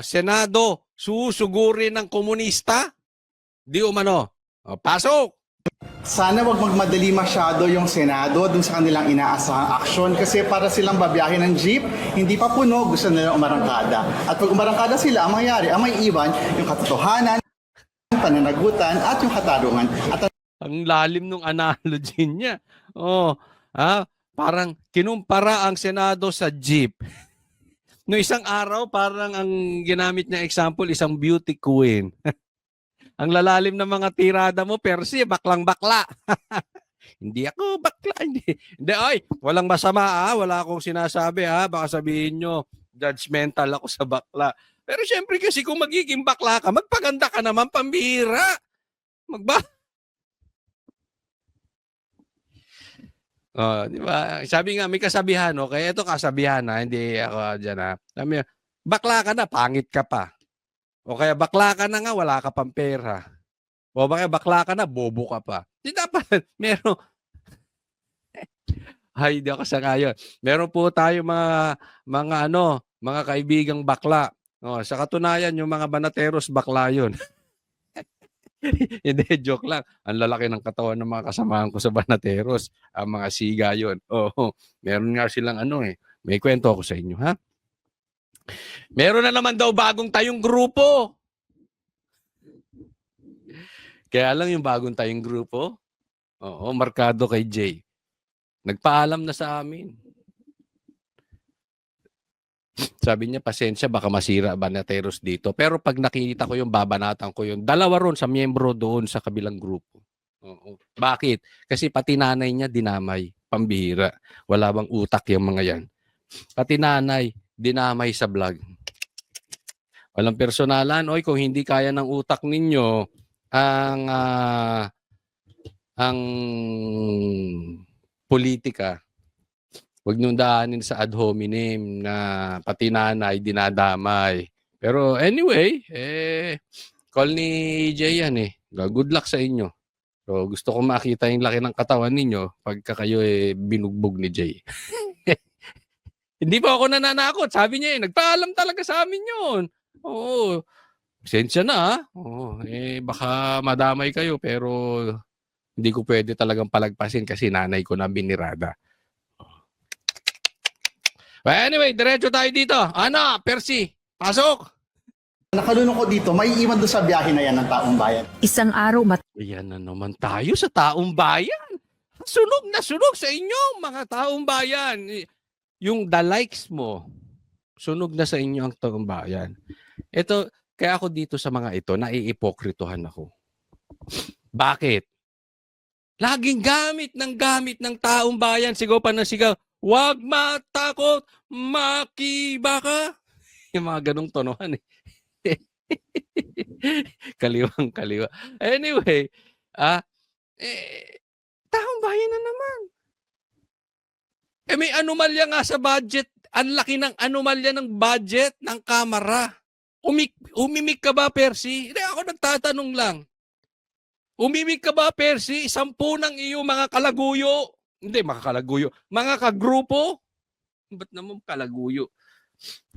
Senado, susugurin ng komunista? Di umano. Pasok! Sana wag magmadali masyado yung Senado dun sa kanilang inaasahang aksyon kasi para silang babiyahin ng jeep, hindi pa puno, gusto nila umarangkada. At pag umarangkada sila, ang mangyayari, ang may iwan, yung katotohanan, pananagutan, at yung katarungan. At ang lalim nung analogy niya. Parang kinumpara ang Senado sa jeep. No isang araw, parang ang ginamit niya example, isang beauty queen. Ang lalalim ng mga tirada mo, Percy, baklang-bakla. Hindi ako bakla. Hindi, ay, walang masama wala akong sinasabi baka sabihin nyo, judgmental ako sa bakla. Pero syempre kasi kung magiging bakla ka, magpaganda ka naman, pambihira. Di ba? Sabi nga, may kasabihan, okay? Ito kasabihan hindi ako dyan Sabi, bakla ka na, pangit ka pa. O kaya bakla ka na nga, wala ka pang pera. O kaya bakla ka na, bobo ka pa. Di dapat, meron. Ay, di ako sangayon. Meron po tayo mga kaibigang bakla. Sa katunayan, yung mga banateros, bakla yun. Hindi, joke lang. Ang lalaki ng katawan ng mga kasamahan ko sa banateros. Ang mga siga yun. Meron nga silang may kwento ako sa inyo, ha? Meron na naman daw bagong tayong grupo. Kaya lang yung bagong tayong grupo, markado kay Jay. Nagpaalam na sa amin. Sabi niya, pasensya, baka masira banateros dito. Pero pag nakita ko yung babanatan ko yun, dalawa ron sa miyembro doon sa kabilang grupo. Bakit? Kasi pati nanay niya dinamay, pambihira. Wala bang utak yung mga yan. Pati nanay, dinamay sa vlog. Walang personalan. Kung hindi kaya ng utak ninyo ang politika, huwag niyong daanin sa ad hominem na pati nanay dinadamay. Pero anyway, call ni Jay yan Good luck sa inyo. So gusto ko makita yung laki ng katawan ninyo pagka kayo binugbog ni Jay. Hindi pa ako nananakot. Sabi niya nagpaalam talaga sa amin yun. Oo. Pasensya na baka madamay kayo pero hindi ko pwede talagang palagpasin kasi nanay ko na binirada. Well, anyway, diretso tayo dito. Percy, pasok! nakalulungkot dito, may iwan doon sa biyahe na yan ng taong bayan. Isang araw Ayan na naman tayo sa taong bayan. Sunog na sunog sa inyo, mga taong bayan. Yung the likes mo, sunog na sa inyo ang taong bayan. Ito, kaya ako dito sa mga ito, naiipokritohan ako. Bakit? Laging gamit ng taong bayan, sigaw pa ng sigaw, huwag matakot, makiba ka. Yung mga ganong tonohan Kaliwang kaliwa. Anyway, taong bayan na naman. May anomalya nga sa budget. Ang laki ng anomalya ng budget ng Kamara. Umimik ka ba, Percy? Hindi, ako nagtatanong lang. Umimik ka ba, Percy? 10 ng iyong mga kalaguyo. Hindi, makakalaguyo. Mga kagrupo. Ba't naman kalaguyo?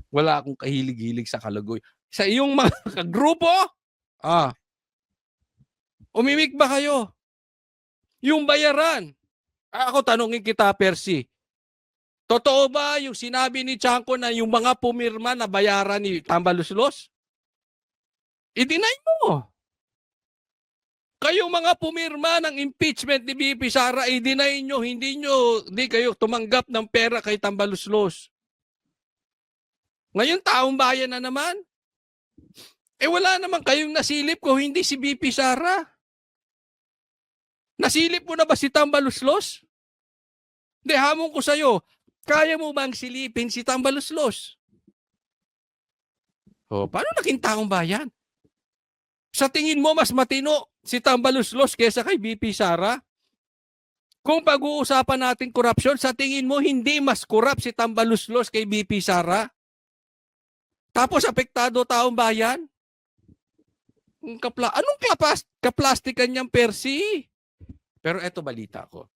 Wala akong kahilig-hilig sa kalaguyo. Sa iyong mga kagrupo, umimik ba kayo? Yung bayaran. Ako tanungin kita, Percy. Totoo ba yung sinabi ni Chanco na yung mga pumirma na bayaran ni Tambaluslos? I-deny mo. Kayo mga pumirma ng impeachment ni BP Sara, i-deny nyo, hindi kayo tumanggap ng pera kay Tambaluslos. Ngayon, taong bayan na naman. Wala naman kayong nasilip ko, hindi si BP Sara. Nasilip mo na ba si Tambaluslos? Hindi, hamon ko sa'yo. Kaya mo bang silipin si Tambaluslos? Paano naging taong bayan? Sa tingin mo, mas matino si Tambaluslos kesa kay BP Sara? Kung pag-uusapan natin korupsyon, sa tingin mo, hindi mas korap si Tambaluslos kay BP Sara? Tapos apektado taong bayan? Anong kaplastikan niyang, Percy? Pero eto balita ko.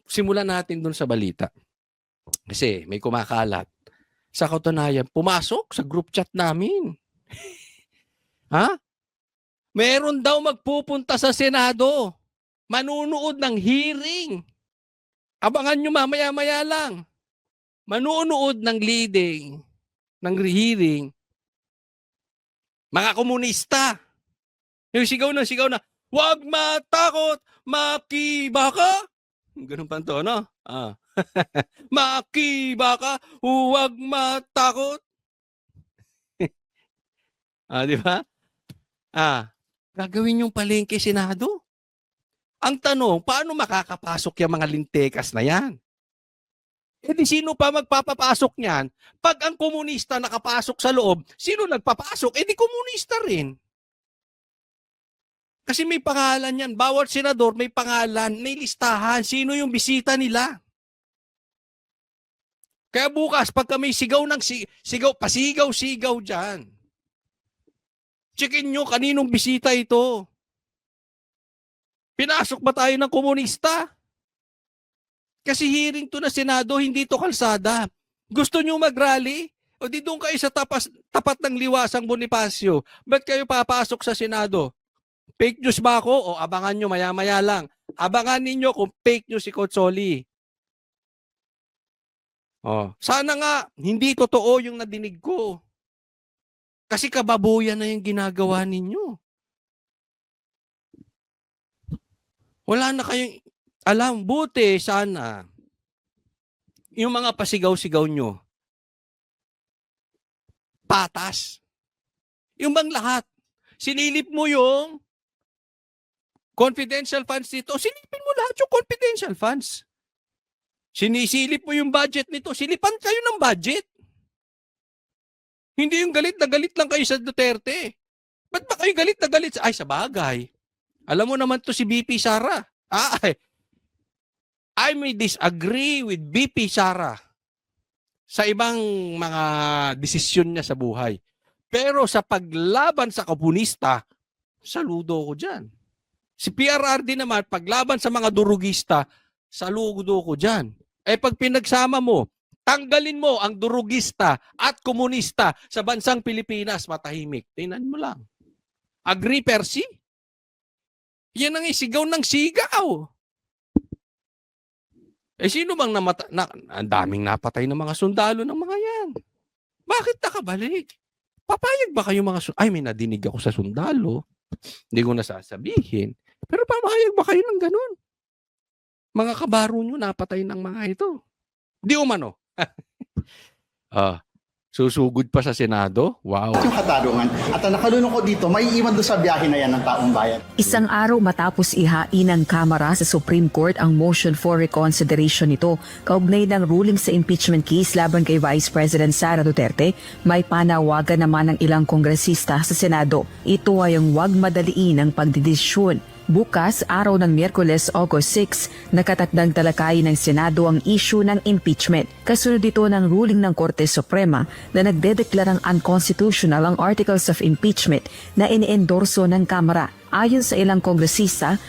Simulan natin dun sa balita. Kasi may kumakalat. Sa katunayan, pumasok sa group chat namin. Ha? Meron daw magpupunta sa Senado. Manunood ng hearing. Abangan nyo mamaya-maya lang. Manunood ng leading, ng hearing, mga komunista. Yung sigaw na, "Huwag matakot, makibaka." Ganun pa to, no? Makibaka, huwag matakot. Di ba? Gagawin yung palengke Senado. Ang tanong, paano makakapasok yung mga lintekas na yan? E di sino pa magpapapasok niyan? Pag ang komunista nakapasok sa loob, sino nagpapasok? E di komunista rin. Kasi may pangalan yan. Bawat senador may pangalan, may listahan. Sino yung bisita nila? Kaya bukas, pagka may sigaw ng sigaw, pasigaw-sigaw dyan. Checkin nyo kaninong bisita ito. Pinasok ba tayo ng komunista? Kasi hearing to na Senado, hindi to kalsada. Gusto nyo mag-rally? O di doon kayo sa tapat ng Liwasang Bonifacio. Ba't kayo papasok sa Senado? Fake news ba ako? O abangan nyo maya-maya lang. Abangan ninyo kung fake news si Cotsoli. Sana nga, hindi totoo yung nadinig ko. Kasi kababuyan na yung ginagawa ninyo. Wala na kayong alam, buti sana yung mga pasigaw-sigaw nyo patas. Yung bang lahat, sinilip mo yung confidential funds dito, silipin mo lahat yung confidential funds. Sinisilip mo yung budget nito, silipan kayo ng budget. Hindi yung galit na galit lang kayo sa Duterte. Ba't ba kayo galit na galit? Ay, sa bagay. Alam mo naman to si BP Sara. I may disagree with BP Sara sa ibang mga desisyon niya sa buhay. Pero sa paglaban sa komunista, saludo ko dyan. Si PRRD naman, paglaban sa mga durugista, saludo ko dyan. Pag pinagsama mo, tanggalin mo ang durugista at komunista sa bansang Pilipinas, matahimik. Tingnan mo lang. Agree, Percy? Yan ang isigaw ng sigaw. Sino bang ang daming napatay ng mga sundalo ng mga yan? Bakit nakabalik? Papayag ba kayo mga sundalo? Ay, may nadinig ako sa sundalo. Hindi ko nasasabihin. Pero papayag ba kayo ng ganun? Mga kabaro nyo napatay ng mga ito. Di umano. Susugod pa sa Senado? Wow. Yung katarungan. At ang nakalulungkot dito, may iwan doon sa biyahe na yan ng taong bayan. Isang araw matapos ihain ng Kamara sa Supreme Court ang motion for reconsideration nito, kaugnay ng ruling sa impeachment case laban kay Vice President Sara Duterte, may panawagan naman ng ilang kongresista sa Senado. Ito ay ang huwag madaliin ang pagdidesisyon. Bukas, araw ng Miyerkules, August 6, nakatakdang talakayin ng Senado ang issue ng impeachment. Kasunod dito ng ruling ng Korte Suprema na nagdedeklarang unconstitutional ang articles of impeachment na iniendorso ng Kamara. Ayon sa ilang kongresista,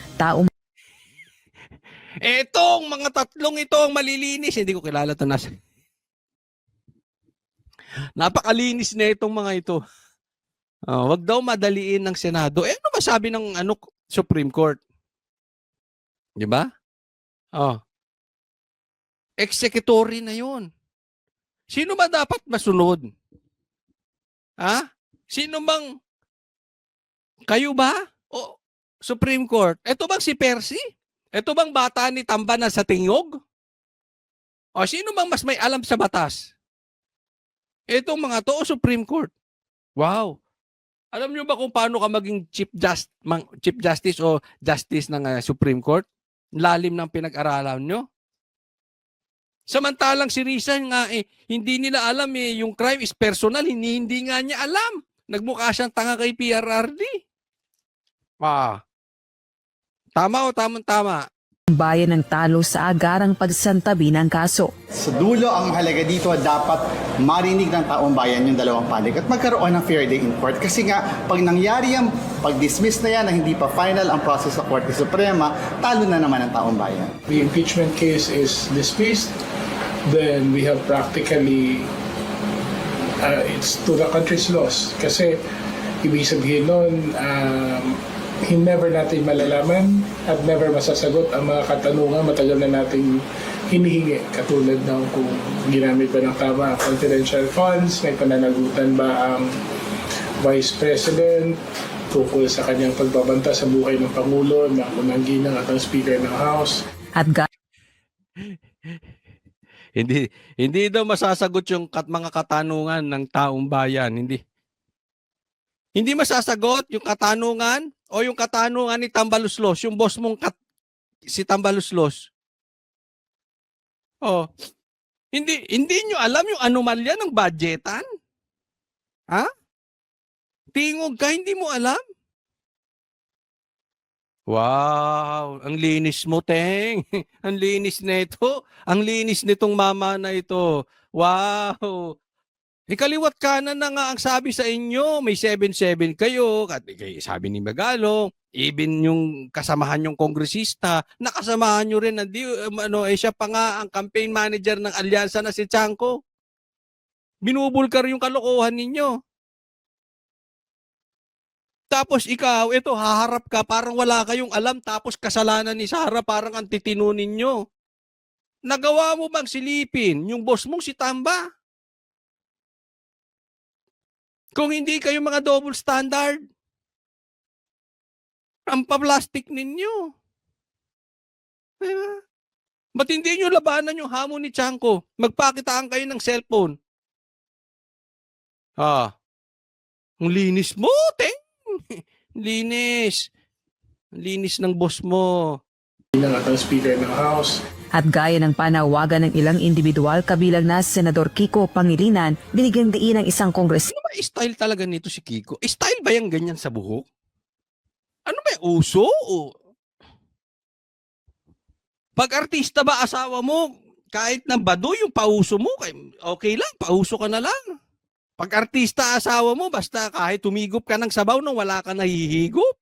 Etong mga tatlong ito ang malilinis. Hindi ko kilala ito. Napakalinis na itong mga ito. Wag daw madaliin ng Senado. Ano masabi ng Supreme Court? Di ba? Executory na yun. Sino ba dapat masunod? Sino bang kayo ba? O Supreme Court? Ito bang si Percy? Ito bang bata ni Tambana sa Tingog? O sino bang mas may alam sa batas? Itong mga to o Supreme Court? Wow. Alam niyo ba kung paano ka maging Chief Justice o Justice ng Supreme Court? Lalim ng pinag-aralan nyo. Samantalang si Rizal nga hindi nila alam yung crime is personal, hindi nga niya alam. Nagmukha siyang tanga kay PRRD. Tama o tamang-tama? bayan ng talo sa agarang pagsantabi ng kaso. Sa dulo, ang halaga dito dapat marinig ng taong bayan yung dalawang panig at magkaroon ng fair day in court. Kasi nga, pag nangyari yung pag-dismiss na yan na hindi pa final ang process sa Korte Suprema, talo na naman ang taong bayan. The impeachment case is dismissed, then we have practically it's to the country's loss. Kasi ibig sabihin nun, never natin malalaman at never masasagot ang mga katanungan matagal na nating hinihingi. Katulad ng kung ginamit ba ng tama ang confidential funds, may pananagutan ba ang Vice President tungkol sa kanyang pagbabanta sa buhay ng Pangulo, ng unang ginang at ng Speaker ng House. At Hindi daw masasagot yung mga katanungan ng taong bayan. Hindi masasagot yung katanungan o yung katanungan ni Tambaluslos, yung boss mong si Tambaluslos. Oh. Hindi nyo alam yung anomalya ng budgetan? Ha? Tingog ka, hindi mo alam? Wow, ang linis mo, Teng. Ang linis nito. Ang linis nitong mama na ito. Wow. Ikaliwat kanan na nga ang sabi sa inyo, may 7-7 kayo, at sabi ni Magalong, even yung kasamahan yung kongresista, nakasamahan nyo rin, siya pa nga ang campaign manager ng alyansa na si Chanco. Binubulkar yung kalokohan ninyo. Tapos ikaw, ito, haharap ka, parang wala kayong alam, tapos kasalanan ni Sara, parang ang titino ninyo. Nagawa mo bang silipin yung boss mong si Tamba? Kung hindi kayo mga double standard, ang pa-plastic ninyo. Diba? Ba't hindi nyo labanan yung hamon ni Chanco? Magpakitaan kayo ng cellphone. Ang linis mo, Teng. Linis. Linis ng boss mo. At ang Speaker ng House. At gaya ng panawagan ng ilang individual kabilang na Senador Kiko Pangilinan, binigyang diin ng isang kongres. Ano ba style talaga nito si Kiko? Style ba yung ganyan sa buhok? Ano ba yung uso? Pag artista ba asawa mo, kahit na bado yung pauso mo, okay lang, pauso ka na lang. Pag artista asawa mo, basta kahit tumigop ka ng sabaw nang wala ka nahihigop.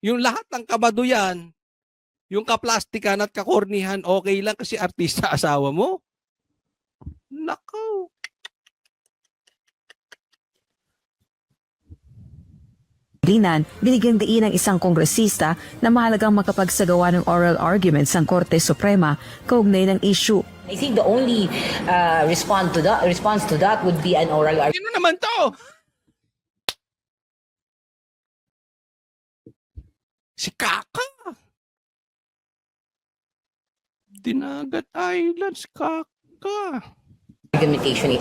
Yung lahat ng kabado yan, yung kaplastikan at kakornihan, okay lang kasi artista asawa mo. Nakaw. Binigyang diin ng isang kongresista na mahalagang makapagsagawa ng oral arguments ang Korte Suprema kaugnay ng issue. I think the only response to that would be an oral argument. Sino naman to? Si Kaka. Dinagat Islands, Kaka.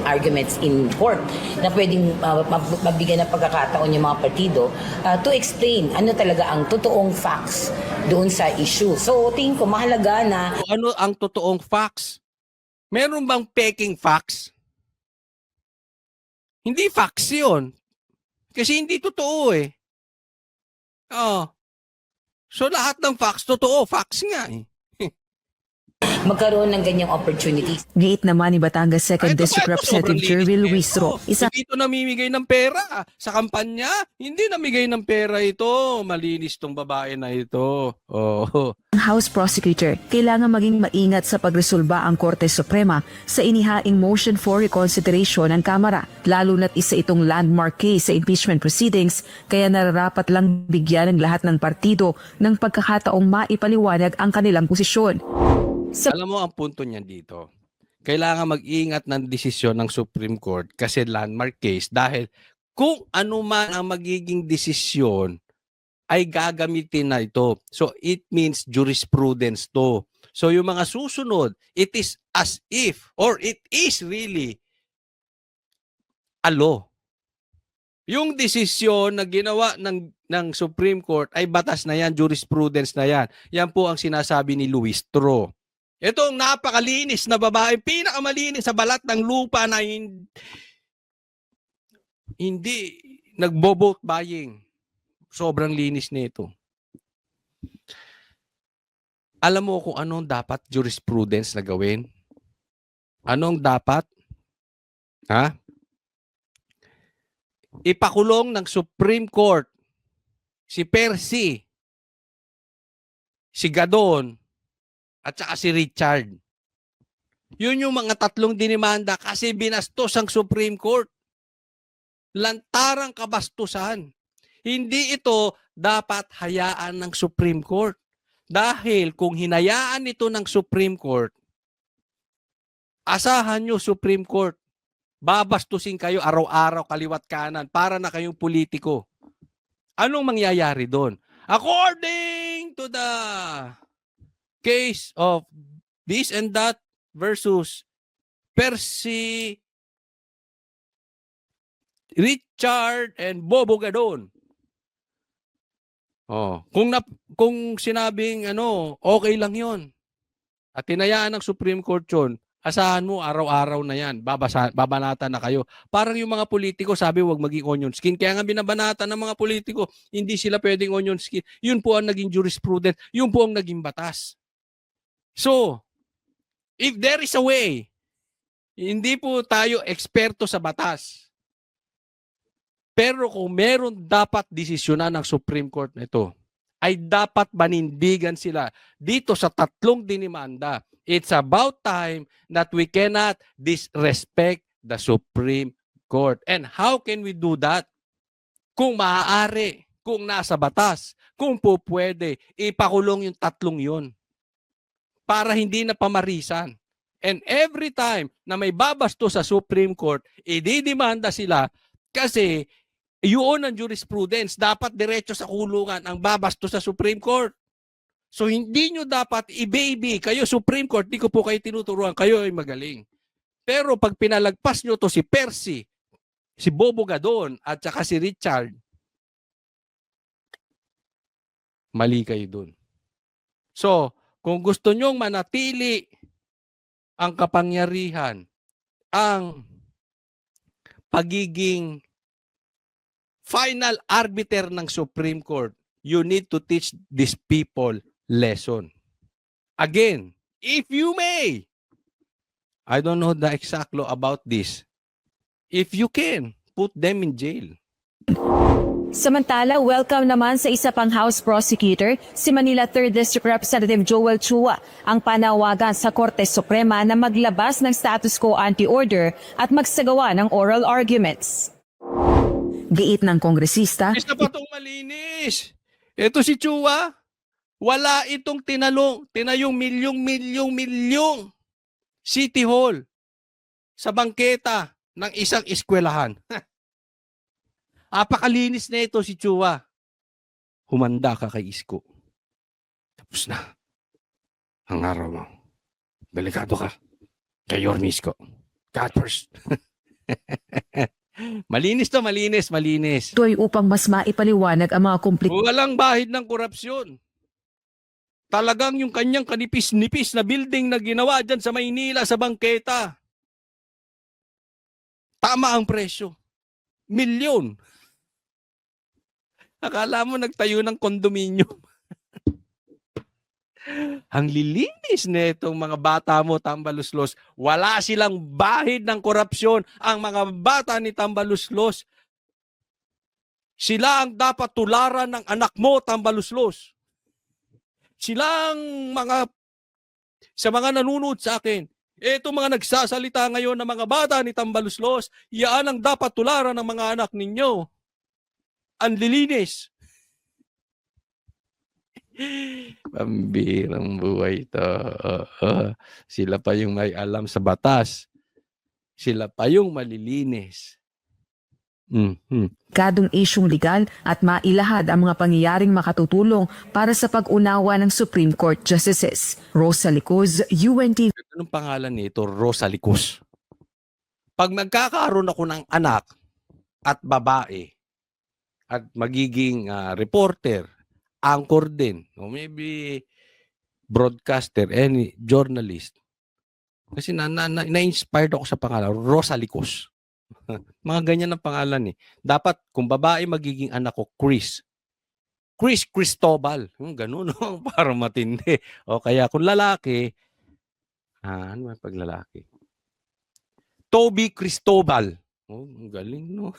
Arguments in court na pwedeng mabigyan ng pagkakataon yung mga partido to explain ano talaga ang totoong facts doon sa issue. So tingin ko mahalaga na Ano ang totoong facts? Meron bang peking facts? Hindi facts yun. Kasi hindi totoo eh. So lahat ng facts, totoo. Facts nga eh. magkaroon ng ganyang opportunities. Giit naman ni Batangas 2nd Ito District ba, ito, Representative sobrang Jervil linis Luis Ro. nito. Hindi ito namimigay ng pera sa kampanya. Hindi namigay ng pera ito. Malinis tong babae na ito. Oh. Ang House Prosecutor, kailangan maging maingat sa pagresolba ang Korte Suprema sa inihaing motion for reconsideration ng Kamara, lalo na't isa itong landmark case sa impeachment proceedings, kaya nararapat lang bigyan ng lahat ng partido ng pagkakataong maipaliwanag ang kanilang posisyon. Alam mo ang punto niyan dito. Kailangan mag-ingat ng desisyon ng Supreme Court kasi landmark case dahil kung ano man ang magiging desisyon ay gagamitin na ito. So it means jurisprudence to. So yung mga susunod, it is as if or it is really a law. Yung desisyon na ginawa ng Supreme Court ay batas na yan, jurisprudence na yan. Yan po ang sinasabi ni Luis Tro. Itong napakalinis na babae, pinakamalinis sa balat ng lupa na hindi nagbo-vote buying. Sobrang linis nito. Alam mo kung anong dapat jurisprudence na gawin? Anong dapat? Ha? Ipakulong ng Supreme Court si Percy, si Gadon, at saka si Richard. Yun yung mga tatlong dinimanda kasi binastos ang Supreme Court. Lantarang kabastusan. Hindi ito dapat hayaan ng Supreme Court. Dahil kung hinayaan ito ng Supreme Court, asahan nyo Supreme Court, babastusin kayo araw-araw kaliwat kanan para na kayong politiko. Anong mangyayari doon? According to the case of this and that versus Percy, Richard, and Bobo Gadon. Kung sinabing okay lang 'yon. At tinayaan ng Supreme Court 'yon, asahan mo araw-araw na 'yan. Babanatan na kayo. Parang yung mga politiko sabi wag maging onion skin. Kaya nga binabanatan ng mga politiko, hindi sila pwedeng onion skin. Yun po ang naging jurisprudence, yun po ang naging batas. So, if there is a way, hindi po tayo eksperto sa batas. Pero kung meron dapat desisyonan ng Supreme Court na ito, ay dapat manindigan sila dito sa tatlong dinimanda. It's about time that we cannot disrespect the Supreme Court. And how can we do that? Kung maaari, kung nasa batas, kung po pwede, ipakulong yung tatlong yun para hindi na pamarisan. And every time na may babasto sa Supreme Court, ididimanda sila kasi yun ang jurisprudence. Dapat diretso sa kulungan ang babasto sa Supreme Court. So hindi nyo dapat i-baby. Kayo Supreme Court, di ko po kayo tinuturuan. Kayo ay magaling. Pero pag pinalagpas nyo to si Percy, si Bobo Gadon, at saka si Richard, mali kayo dun. So, kung gusto nyong manatili ang kapangyarihan, ang pagiging final arbiter ng Supreme Court, you need to teach these people lesson. Again, if you may, I don't know the exact law about this. If you can, put them in jail. Samantala, welcome naman sa isa pang House Prosecutor, si Manila 3rd District Representative Joel Chua, ang panawagan sa Korte Suprema na maglabas ng status quo anti-order at magsagawa ng oral arguments. Giit ng kongresista, Isa pa itong malinis. Ito si Chua, wala itong tinayong milyong City Hall sa bangketa ng isang eskwelahan. Apakalinis na ito si Chua. Humanda ka kay Isko. Tapos na. Ang araw mo. Delikado ka. Kay Yorme Isko. God first. Malinis to, malinis. ito ay upang mas maipaliwanag ang mga komplikto Walang bahid ng korupsyon. Talagang yung kanyang kanipis-nipis na building na ginawa dyan sa Maynila sa bangketa. Tama ang presyo. Milyon. Akala mo nagtayo ng kondominium. Ang lilinis na itong mga bata mo, Tambaluslos. Wala silang bahid ng korupsyon. Ang mga bata ni Tambaluslos, sila ang dapat tularan ng anak mo, Tambaluslos. Sila ang sa mga nanonood sa akin, itong mga nagsasalita ngayon ng mga bata ni Tambaluslos, yan ang dapat tularan ng mga anak ninyo. Ang lilinis. Pambirang buhay ito. Sila pa yung may alam sa batas. Sila pa yung malilinis. kadong isyung legal at mailahad ang mga pangyayaring makatutulong para sa pag-unawa ng Supreme Court Justices. Rosa Licuz, UNTV. Anong pangalan nito? Rosa Licuz. Pag nagkakaroon ako ng anak at babae at magiging reporter, anchor din, o maybe broadcaster, any journalist. Kasi na-inspired ako sa pangalan, Rosa Licuz. Mga ganyan ang pangalan eh. Dapat, kung babae magiging anak ko, Chris Cristobal. Ganun, no? Para matindi. O kaya kung lalaki, ano ba pag lalaki? Toby Cristobal. Ang galing, no?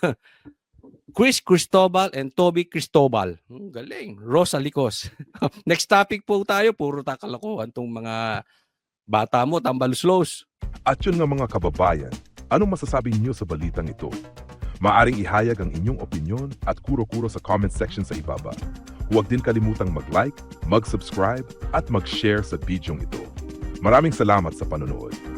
Chris Cristobal and Toby Cristobal. Galing. Rosa Licuz. Next topic po tayo. Puro takalokohan tong mga bata mo, Tambaluslos. At yun nga mga kababayan, anong masasabi niyo sa balitang ito? Maaring ihayag ang inyong opinyon at kuro-kuro sa comment section sa ibaba. Huwag din kalimutang mag-like, mag-subscribe at mag-share sa bidyong ito. Maraming salamat sa panonood.